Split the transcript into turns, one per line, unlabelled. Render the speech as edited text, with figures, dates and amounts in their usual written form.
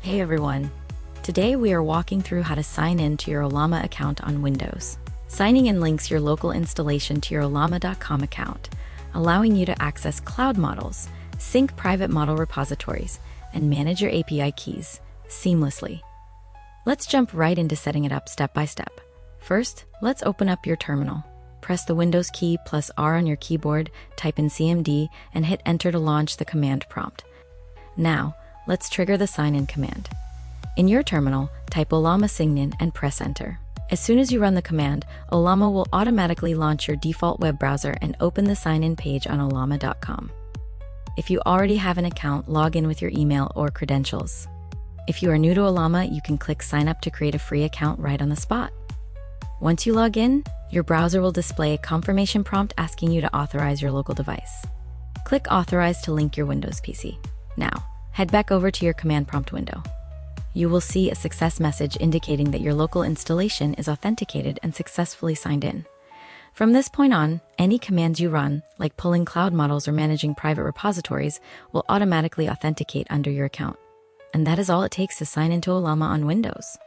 Hey everyone! Today we are walking through how to sign in to your Ollama account on Windows. Signing in links your local installation to your Ollama.com account, allowing you to access cloud models, sync private model repositories, and manage your API keys seamlessly. Let's jump right into setting it up step by step. First, let's open up your terminal. Press the Windows key plus R on your keyboard, type in CMD, and hit enter to launch the command prompt. Now, let's trigger the sign-in command. In your terminal, type Ollama signin and press enter. As soon as you run the command, Ollama will automatically launch your default web browser and open the sign-in page on Ollama.com. If you already have an account, log in with your email or credentials. If you are new to Ollama, you can click sign up to create a free account right on the spot. Once you log in, your browser will display a confirmation prompt asking you to authorize your local device. Click authorize to link your Windows PC. Now, head back over to your command prompt window. You will see a success message indicating that your local installation is authenticated and successfully signed in. From this point on, any commands you run, like pulling cloud models or managing private repositories, will automatically authenticate under your account. And that is all it takes to sign into Ollama on Windows.